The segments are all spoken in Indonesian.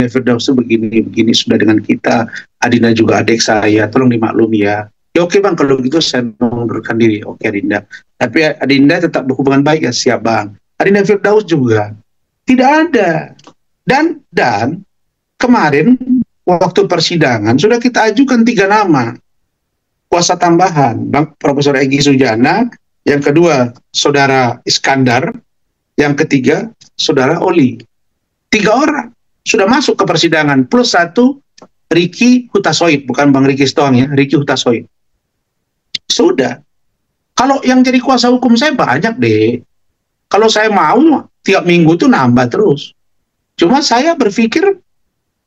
Firdaus itu begini sudah dengan kita, Adinda juga adik saya, tolong dimaklumi ya. Ya oke bang, kalau gitu saya mengundurkan diri. Oke Adinda, tapi Adinda tetap berhubungan baik ya, siap bang. Adinda Firdaus juga tidak ada. Dan kemarin waktu persidangan sudah kita ajukan 3 nama kuasa tambahan, Bang Profesor Egy Sujana, yang kedua Saudara Iskandar, yang ketiga Saudara Oli. 3 orang sudah masuk ke persidangan, plus 1 Ricky Hutasoid, bukan Bang Ricky Stoang ya, Ricky Hutasoid. Sudah. Kalau yang jadi kuasa hukum saya banyak deh. Kalau saya mau tiap minggu itu nambah terus. Cuma saya berpikir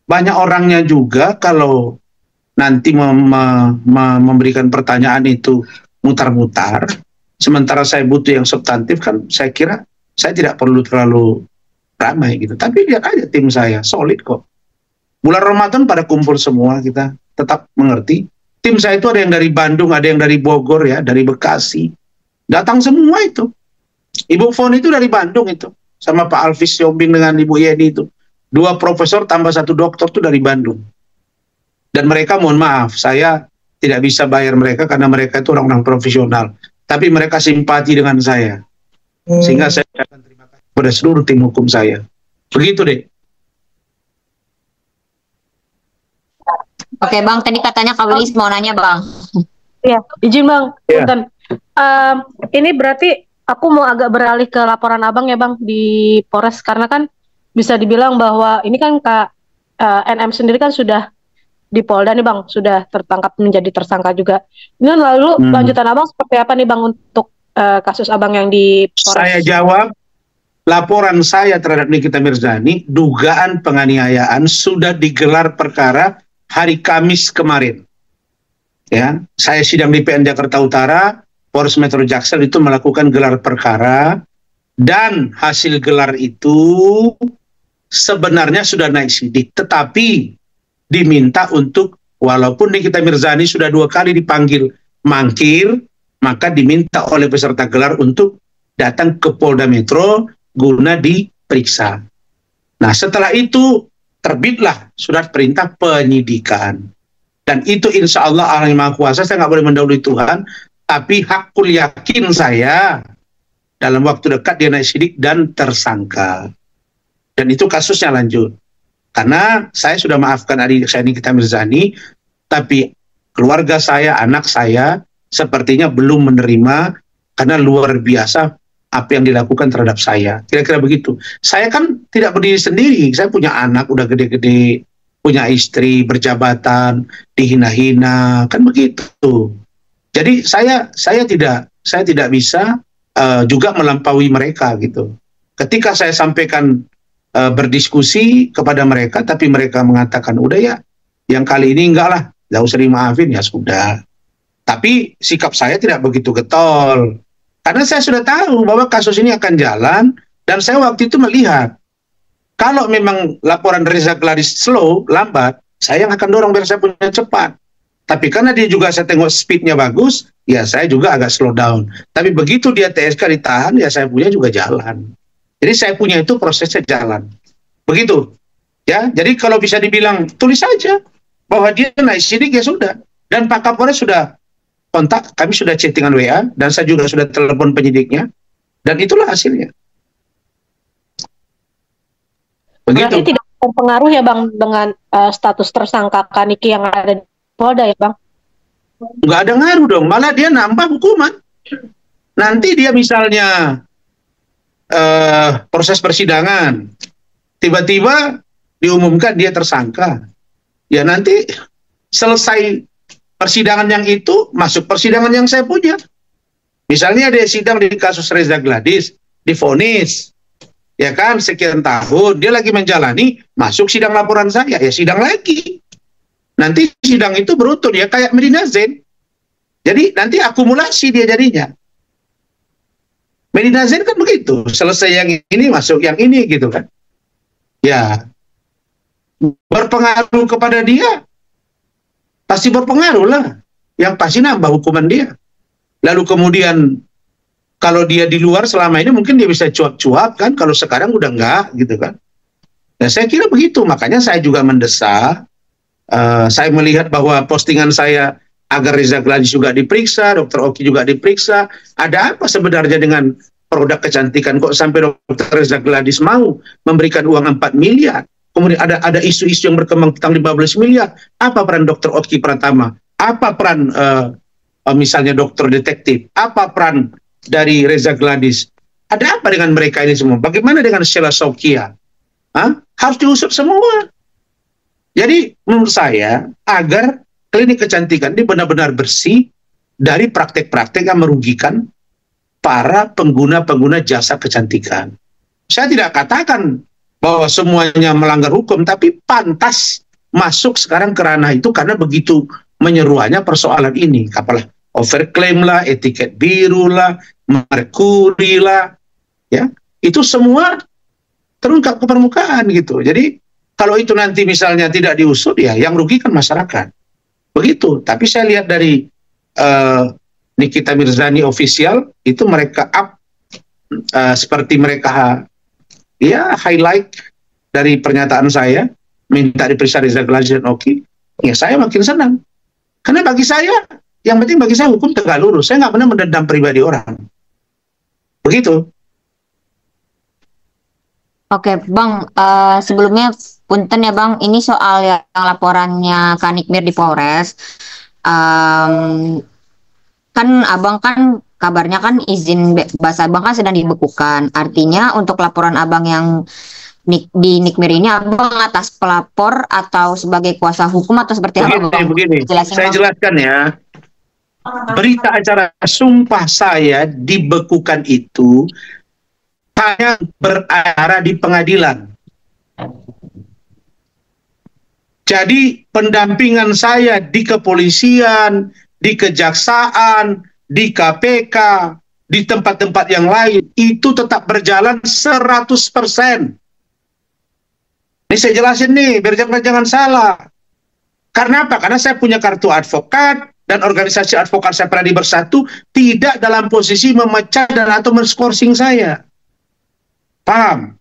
banyak orangnya juga, kalau nanti memberikan pertanyaan itu mutar-mutar, sementara saya butuh yang substantif, kan saya kira saya tidak perlu terlalu ramai gitu. Tapi lihat aja tim saya, solid kok. Bulan Ramadan pada kumpul semua, kita tetap mengerti. Tim saya itu ada yang dari Bandung, ada yang dari Bogor ya, dari Bekasi. Datang semua itu. Ibu Foni itu dari Bandung itu, sama Pak Alvis Yombing dengan Ibu Yeni itu. 2 profesor tambah 1 doktor itu dari Bandung. Dan mereka, mohon maaf, saya tidak bisa bayar mereka karena mereka itu orang-orang profesional. Tapi mereka simpati dengan saya. Sehingga saya akan terima kasih kepada seluruh tim hukum saya. Begitu deh. Oke Bang, tadi katanya Kak Willy mau nanya Bang. Iya, izin Bang. Ya. Ini berarti aku mau agak beralih ke laporan Abang ya Bang di Polres, karena kan bisa dibilang bahwa ini kan Kak NM sendiri kan sudah di Polda nih Bang, sudah tertangkap menjadi tersangka juga. Ini lalu lanjutan Abang seperti apa nih Bang untuk kasus Abang yang di Polres? Saya jawab, laporan saya terhadap Nikita Mirzani, dugaan penganiayaan sudah digelar perkara hari Kamis kemarin. Ya, saya sidang di PN Jakarta Utara, Polres Metro Jaksel itu melakukan gelar perkara, dan hasil gelar itu sebenarnya sudah naik sidik, tetapi diminta untuk, walaupun Nikita Mirzani sudah 2 kali dipanggil mangkir, maka diminta oleh peserta gelar untuk datang ke Polda Metro guna diperiksa. Nah, setelah itu terbitlah surat perintah penyidikan. Dan itu insya Allah Allah yang Maha Kuasa, saya nggak boleh mendahului Tuhan, tapi hakul yakin saya dalam waktu dekat dia naik sidik dan tersangka. Dan itu kasusnya lanjut. Karena saya sudah maafkan adik saya Nikita Mirzani, tapi keluarga saya, anak saya, sepertinya belum menerima, karena luar biasa apa yang dilakukan terhadap saya. Kira-kira begitu. Saya kan tidak berdiri sendiri, saya punya anak, udah gede-gede, punya istri, berjabatan, dihina-hina, kan begitu. Jadi saya tidak bisa juga melampaui mereka gitu. Ketika saya sampaikan berdiskusi kepada mereka, tapi mereka mengatakan udah ya, yang kali ini enggak lah, nggak usah dimaafin, ya sudah. Tapi sikap saya tidak begitu getol, karena saya sudah tahu bahwa kasus ini akan jalan, dan saya waktu itu melihat kalau memang laporan Reza Gladys slow, lambat, saya yang akan dorong biar saya punya cepat. Tapi karena dia juga saya tengok speednya bagus, ya saya juga agak slow down. Tapi begitu dia TSK ditahan, ya saya punya juga jalan. Jadi saya punya itu prosesnya jalan. Begitu. Ya, jadi kalau bisa dibilang tulis saja bahwa dia naik sidik, ya sudah. Dan Pak Kapolres sudah kontak, kami sudah chattingan WA, dan saya juga sudah telepon penyidiknya, dan itulah hasilnya. Begitu. Berarti tidak berpengaruh ya Bang dengan status tersangka Kaniki yang ada di Polda ya Bang? Nggak ada ngaruh dong, malah dia nambah hukuman. Nanti dia misalnya proses persidangan, tiba-tiba diumumkan dia tersangka, ya nanti selesai persidangan yang itu, masuk persidangan yang saya punya. Misalnya ada sidang di kasus Reza Gladys, divonis, ya kan, sekian tahun, dia lagi menjalani, masuk sidang laporan saya, ya sidang lagi. Nanti sidang itu beruntun, ya kayak Medina Zain. Jadi nanti akumulasi dia jadinya. Medina Zain kan begitu, selesai yang ini, masuk yang ini gitu kan. Ya, berpengaruh kepada dia, pasti berpengaruh lah. Yang pasti nambah hukuman dia. Lalu kemudian kalau dia di luar selama ini mungkin dia bisa cuap-cuap kan, kalau sekarang udah enggak gitu kan. Ya, saya kira begitu, makanya saya juga mendesak. Saya melihat bahwa postingan saya agar Reza Gladys juga diperiksa, Dr. Oki juga diperiksa. Ada apa sebenarnya dengan produk kecantikan kok sampai Dr. Reza Gladys mau memberikan uang 4 miliar? Kemudian ada isu-isu yang berkembang tentang 15 miliar. Apa peran Dr. Oki Pratama? Apa peran misalnya dokter detektif? Apa peran dari Reza Gladys? Ada apa dengan mereka ini semua? Bagaimana dengan Sheila Saukia? Harus diusut semua. Jadi menurut saya agar klinik kecantikan ini benar-benar bersih dari praktek-praktek yang merugikan para pengguna-pengguna jasa kecantikan. Saya tidak katakan bahwa semuanya melanggar hukum, tapi pantas masuk sekarang ke ranah itu karena begitu menyeruanya persoalan ini. Apalah overclaim lah, etiket biru lah, merkuri lah, ya itu semua terungkap ke permukaan gitu. Jadi kalau itu nanti misalnya tidak diusut, ya yang rugi kan masyarakat. Begitu. Tapi saya lihat dari Nikita Mirzani official itu mereka up seperti mereka ya highlight dari pernyataan saya minta diperiksa Reza Gladys dan Oki. Ya saya makin senang. Karena bagi saya yang penting bagi saya hukum tegak lurus. Saya nggak pernah mendendam pribadi orang. Begitu. Oke, Bang. Sebelumnya punten ya, Bang. Ini soal yang laporannya Kanigmir di Polres. Kan Abang kan kabarnya kan izin bebas Abang kan sedang dibekukan. Artinya untuk laporan Abang yang di Nikmir ini Abang atas pelapor atau sebagai kuasa hukum atau seperti apa, Bang? Begini. Saya jelaskan ya. Berita acara sumpah saya dibekukan itu hanya berada di pengadilan. Jadi pendampingan saya di kepolisian, di kejaksaan, di KPK, di tempat-tempat yang lain, itu tetap berjalan 100%. Ini saya jelasin nih, biar jangan salah. Karena apa? Karena saya punya kartu advokat, dan organisasi advokat saya Pradi Bersatu tidak dalam posisi memecah dan atau men-scourging saya. Paham?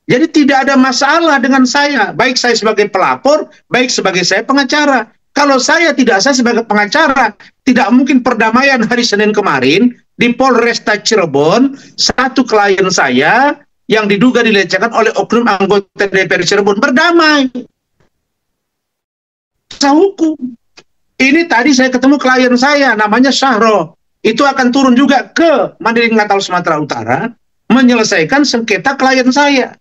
Jadi tidak ada masalah dengan saya, baik saya sebagai pelapor, baik sebagai saya pengacara. Kalau saya sebagai pengacara, tidak mungkin perdamaian hari Senin kemarin di Polresta Cirebon, satu klien saya yang diduga dilecehkan oleh oknum anggota DPR Cirebon berdamai. Hukum. Ini tadi saya ketemu klien saya, namanya Syahro. Itu akan turun juga ke Mandailing Natal Sumatera Utara, menyelesaikan sengketa klien saya.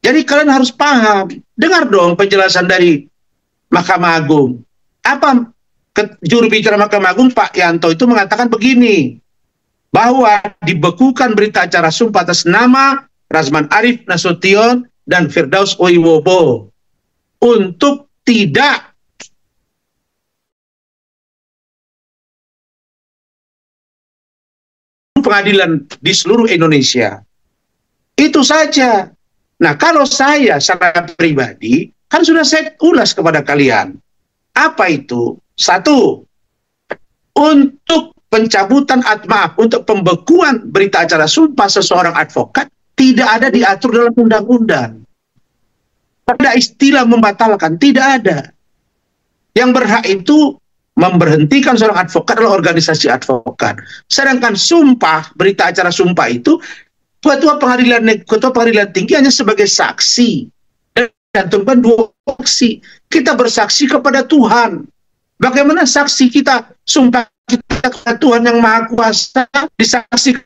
Jadi kalian harus paham. Dengar dong penjelasan dari Mahkamah Agung. Apa juru bicara Mahkamah Agung Pak Yanto itu mengatakan begini, bahwa dibekukan berita acara sumpah atas nama Razman Arif Nasution dan Firdaus Oiwobo untuk tidak pengadilan di seluruh Indonesia. Itu saja. Nah, kalau saya secara pribadi, kan sudah saya ulas kepada kalian. Apa itu? Satu, untuk pencabutan untuk pembekuan berita acara sumpah seseorang advokat tidak ada diatur dalam undang-undang. Ada istilah membatalkan, tidak ada. Yang berhak itu memberhentikan seorang advokat adalah organisasi advokat. Sedangkan sumpah, berita acara sumpah itu ketua pengadilan tinggi hanya sebagai saksi. Dan cantumkan 2 saksi. Kita bersaksi kepada Tuhan. Bagaimana saksi kita, sumpah kita kepada Tuhan yang Maha Kuasa, disaksikan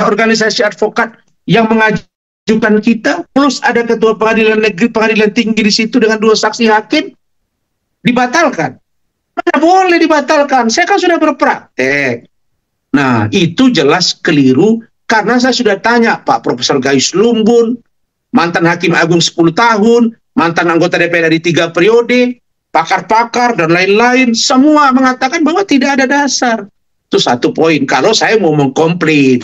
organisasi advokat yang mengajukan kita, plus ada ketua pengadilan negeri, pengadilan tinggi di situ dengan 2 saksi hakim, dibatalkan. Mana boleh dibatalkan? Saya kan sudah berpraktek. Nah, itu jelas keliru karena saya sudah tanya Pak Profesor Gayus Lumbun, mantan Hakim Agung 10 tahun, mantan anggota DPR di 3 periode, pakar-pakar dan lain-lain, semua mengatakan bahwa tidak ada dasar. Itu 1 poin. Kalau saya mau mengkomplain.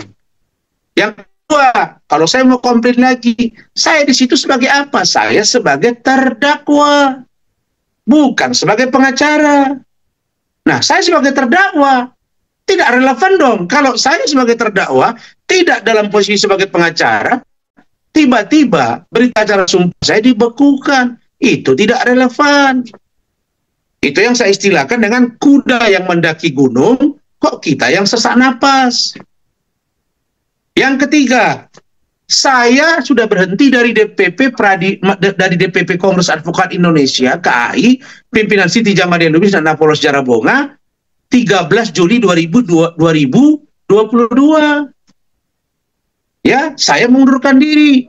Yang kedua, kalau saya mau komplain lagi, saya di situ sebagai apa? Saya sebagai terdakwa. Bukan sebagai pengacara. Nah, saya sebagai terdakwa tidak relevan dong. Kalau saya sebagai terdakwa tidak dalam posisi sebagai pengacara, Tiba-tiba berita acara sumpah saya dibekukan. Itu tidak relevan. Itu yang saya istilahkan dengan kuda yang mendaki gunung, kok kita yang sesak napas. Yang ketiga, saya sudah berhenti dari DPP Kongres Advokat Indonesia KAI, pimpinan Siti Jamadiah Lubis dan Apollos Jarabonga 13 Juli 2022. Ya, saya mengundurkan diri.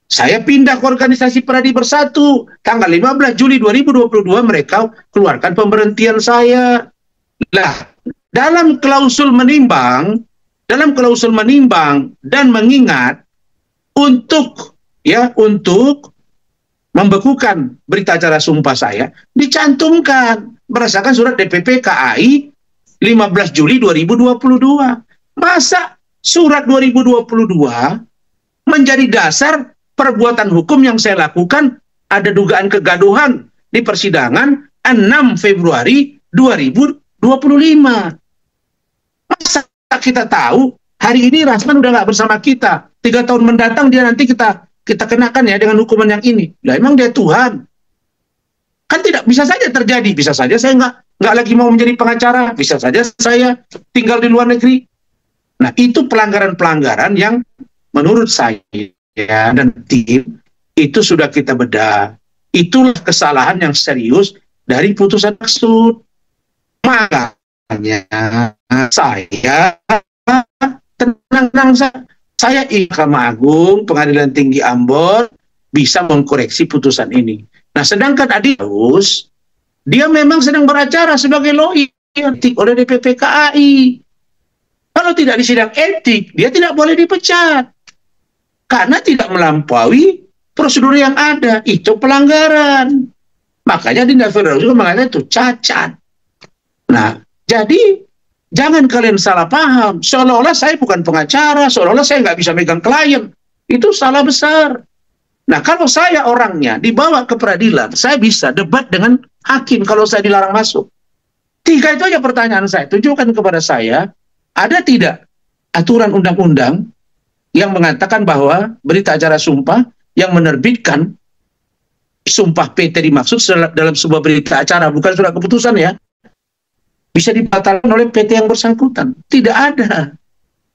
Saya pindah ke organisasi Pradi Bersatu. Tanggal 15 Juli 2022 mereka keluarkan pemberhentian saya. Nah, dalam klausul menimbang dan mengingat untuk membekukan berita acara sumpah saya dicantumkan berdasarkan surat DPP KAI 15 Juli 2022. Masa surat 2022 menjadi dasar perbuatan hukum yang saya lakukan? Ada dugaan kegaduhan di persidangan 6 Februari 2025. Masa kita tahu hari ini Rasman udah nggak bersama kita, 3 tahun mendatang dia nanti kita kenakan ya dengan hukuman yang ini. Lah emang dia Tuhan? Kan tidak bisa saja terjadi. Bisa saja saya nggak lagi mau menjadi pengacara, bisa saja saya tinggal di luar negeri. Nah, itu pelanggaran-pelanggaran yang menurut saya dan tim itu sudah kita bedah. Itulah kesalahan yang serius dari putusan maksud. Makanya saya tenang, saya Mahkamah Agung, Pengadilan Tinggi Ambon bisa mengkoreksi putusan ini. Nah, sedangkan Adius, dia memang sedang beracara sebagai lawyer oleh DPP KAI. Kalau tidak di sidang etik, dia tidak boleh dipecat. Karena tidak melampaui prosedur yang ada. Itu pelanggaran. Makanya Dinda Federal juga mengatakan itu cacat. Nah, jadi jangan kalian salah paham. Seolah-olah saya bukan pengacara, seolah-olah saya nggak bisa megang klien. Itu salah besar. Nah, kalau saya orangnya dibawa ke peradilan, saya bisa debat dengan hakim kalau saya dilarang masuk. 3 itu aja pertanyaan saya. Tunjukkan kepada saya, ada tidak aturan undang-undang yang mengatakan bahwa berita acara sumpah yang menerbitkan sumpah PT dimaksud dalam sebuah berita acara, bukan surat keputusan ya, bisa dibatalkan oleh PT yang bersangkutan. Tidak ada.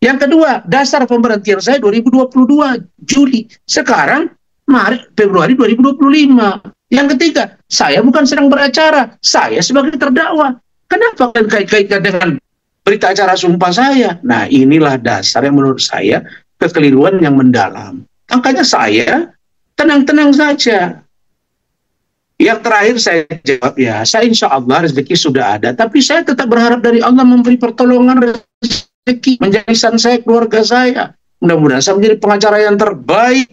Yang kedua, dasar pemberhentian saya 2022 Juli. Sekarang Maret Februari 2025. Yang ketiga, saya bukan sedang beracara, saya sebagai terdakwa. Kenapa kalian kait-kaitkan dengan berita acara sumpah saya? Nah, inilah dasar yang menurut saya kekeliruan yang mendalam. Makanya saya tenang-tenang saja. Yang terakhir saya jawab, ya, saya insya Allah rezeki sudah ada, tapi saya tetap berharap dari Allah memberi pertolongan rezeki menjadi lisan saya, keluarga saya. Mudah-mudahan saya menjadi pengacara yang terbaik,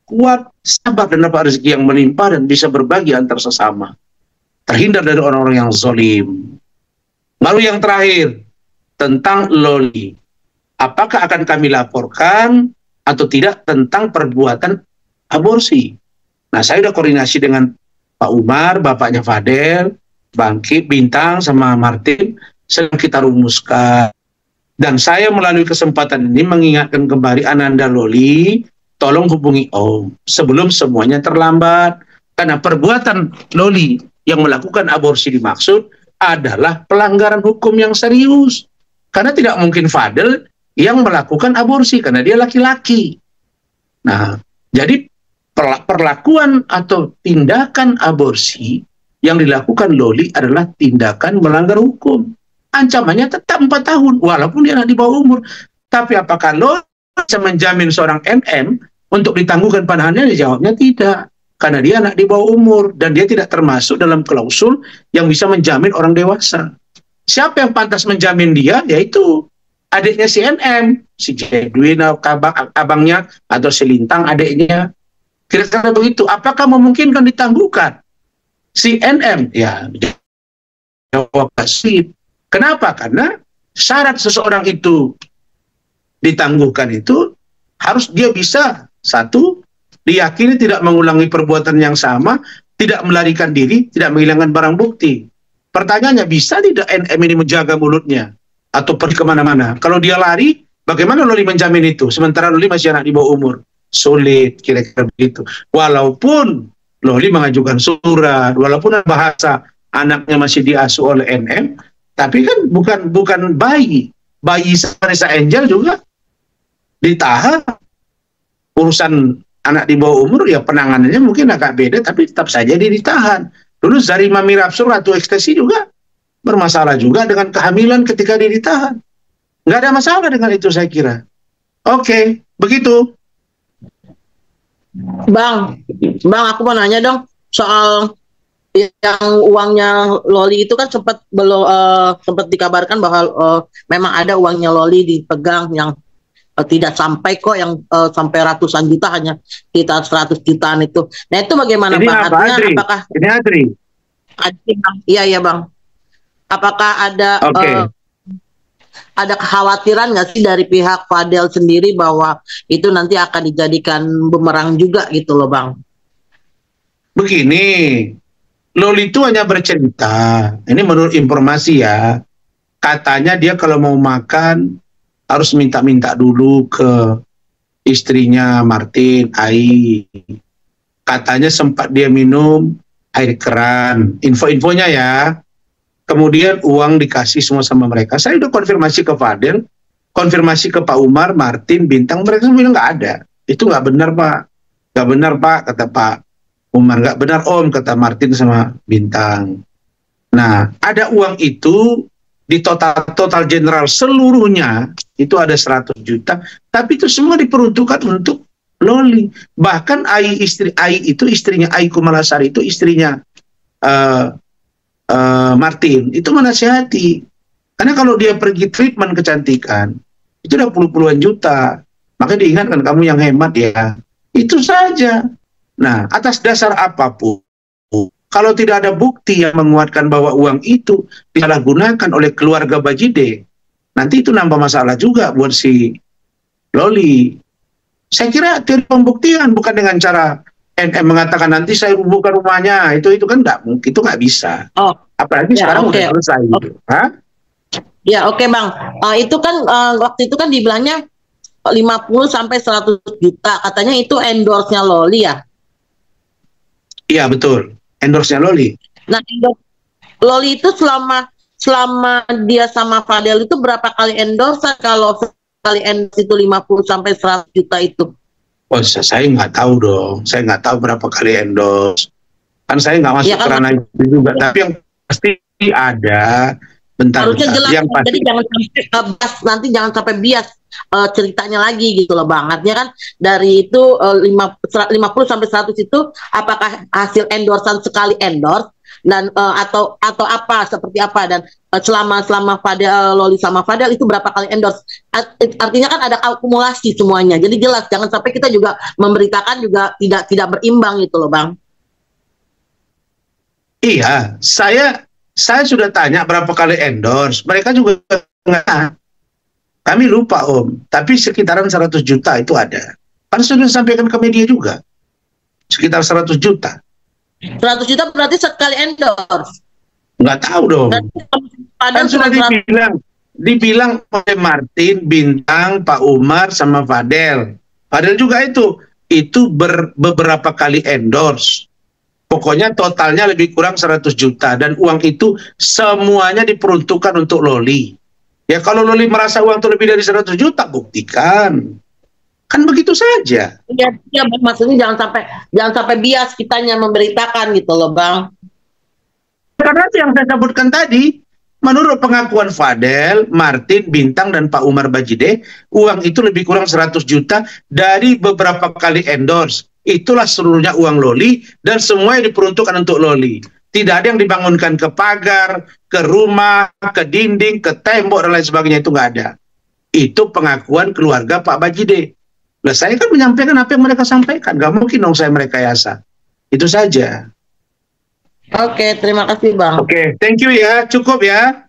kuat, sabar, dan dapat rezeki yang melimpah dan bisa berbagi antar sesama. Terhindar dari orang-orang yang zalim. Lalu yang terakhir, tentang Loli. Apakah akan kami laporkan atau tidak tentang perbuatan aborsi? Nah, saya sudah koordinasi dengan Pak Umar, bapaknya Fadel, Bangkit, Bintang, sama Martin, sedang kita rumuskan. Dan saya melalui kesempatan ini mengingatkan kembali Ananda Loli, tolong hubungi Om sebelum semuanya terlambat. Karena perbuatan Loli yang melakukan aborsi dimaksud adalah pelanggaran hukum yang serius. Karena tidak mungkin Fadel yang melakukan aborsi, karena dia laki-laki. Nah, jadi perlakuan atau tindakan aborsi yang dilakukan Loli adalah tindakan melanggar hukum. Ancamannya tetap 4 tahun, walaupun dia anak di bawah umur. Tapi apakah Loli bisa menjamin seorang NM untuk ditangguhkan penahanannya? Dijawabnya tidak. Karena dia anak di bawah umur, dan dia tidak termasuk dalam klausul yang bisa menjamin orang dewasa. Siapa yang pantas menjamin dia? Yaitu adiknya si NM, si Jedwin, abangnya, atau si Lintang, adiknya. Kira-kira begitu. Apakah memungkinkan ditangguhkan si NM? Ya, jawab pasti. Kenapa? Karena syarat seseorang itu ditangguhkan itu harus dia bisa, satu, diyakini tidak mengulangi perbuatan yang sama, tidak melarikan diri, tidak menghilangkan barang bukti. Pertanyaannya, bisa tidak NM ini menjaga mulutnya atau pergi kemana-mana? Kalau dia lari, bagaimana Loli menjamin itu? Sementara Loli masih anak di bawah umur. sulit, kira-kira begitu. Walaupun Loli mengajukan surat, walaupun bahasa anaknya masih diasuh oleh NM, tapi kan bukan bayi. Bayi Vanessa Angel juga ditahan. Urusan anak di bawah umur ya penanganannya mungkin agak beda, tapi tetap saja dia ditahan. Dulu Zarima Mirapsur Ratu Ekstasi juga bermasalah juga dengan kehamilan ketika dia ditahan. Nggak ada masalah dengan itu saya kira. Oke, begitu. Bang, aku mau nanya dong soal yang uangnya Loli itu kan sempat dikabarkan bahwa memang ada uangnya Loli dipegang yang tidak sampai kok, yang sampai ratusan juta, hanya sekitar 100 jutaan itu. Nah itu bagaimana ini Bang? Apa, Artinya Adri? apakah ini Adri? Iya Bang. Apakah ada ada kekhawatiran nggak sih dari pihak Fadel sendiri bahwa itu nanti akan dijadikan bumerang juga gitu loh Bang? Begini, Loli itu hanya bercerita. Ini menurut informasi ya. Katanya dia kalau mau makan harus minta-minta dulu ke istrinya Martin, Ai. Katanya sempat dia minum air keran. Info-infonya ya. Kemudian uang dikasih semua sama mereka. Saya udah konfirmasi ke Fadel, konfirmasi ke Pak Umar, Martin, Bintang. Mereka bilang nggak ada. Itu nggak benar Pak. Nggak benar Pak, kata Pak Umar. Nggak benar Om, kata Martin sama Bintang. Nah, ada uang itu di total general seluruhnya itu ada 100 juta, tapi itu semua diperuntukkan untuk Loli. Bahkan Ai itu istrinya Ai Kumalasari, itu istrinya Martin, itu menasihati. Karena kalau dia pergi treatment kecantikan itu udah puluhan juta, makanya diingatkan kamu yang hemat ya. Itu saja. Nah, atas dasar apapun, kalau tidak ada bukti yang menguatkan bahwa uang itu disalahgunakan oleh keluarga Bajide, nanti itu nambah masalah juga buat si Loli. Saya kira teori pembuktian, bukan dengan cara NM mengatakan nanti saya buka rumahnya, itu kan nggak mungkin, itu nggak bisa. Oh, apalagi ya, sekarang udah selesai. Gitu. Hah? Ya oke Bang, itu kan waktu itu kan dibilangnya 50 sampai 100 juta, katanya itu endorse-nya Loli ya? Iya betul. Endorse-nya Loli. Nah, Loli itu selama dia sama Fadel itu berapa kali endorse? Kalau sekali endorse itu 50 sampai 100 juta itu? Oh, saya nggak tahu dong. Saya nggak tahu berapa kali endorse. Kan saya nggak masuk ke ranah itu juga. Tapi yang pasti ada. Harusnya jelas. Yang pasti. Jadi jangan sampai bias ceritanya lagi gitu loh Bang. Artinya kan dari itu 50 sampai 100 itu apakah hasil endorsan sekali endorse dan atau apa, seperti apa, dan selama Fadel, Loli sama Fadel itu berapa kali endorse. Artinya kan ada akumulasi semuanya. Jadi jelas, jangan sampai kita juga memberitakan juga tidak berimbang gitu loh Bang. Iya, saya sudah tanya berapa kali endorse. Mereka juga nggak. Kami lupa Om, tapi sekitaran 100 juta itu ada. Kan sudah sampaikan ke media juga. Sekitar 100 juta. 100 juta berarti sekali endorse? Nggak tahu dong. Kan sudah dibilang oleh Martin, Bintang, Pak Umar, sama Fadel. Fadel juga itu beberapa kali endorse. Pokoknya totalnya lebih kurang 100 juta. Dan uang itu semuanya diperuntukkan untuk Loli. Ya kalau Loli merasa uang itu lebih dari 100 juta, buktikan. Kan begitu saja. Ya, maksudnya jangan sampai bias kitanya memberitakan gitu loh Bang. Karena yang saya sebutkan tadi, menurut pengakuan Fadel, Martin, Bintang, dan Pak Umar Bajide, uang itu lebih kurang 100 juta dari beberapa kali endorse. Itulah seluruhnya uang Loli, dan semuanya diperuntukkan untuk Loli. Tidak ada yang dibangunkan ke pagar, ke rumah, ke dinding, ke tembok, dan lain sebagainya. Itu nggak ada. Itu pengakuan keluarga Pak Bajide. Nah, saya kan menyampaikan apa yang mereka sampaikan. Nggak mungkin dong saya merekayasa. Itu saja. Oke, terima kasih Bang. Oke, thank you ya. Cukup ya.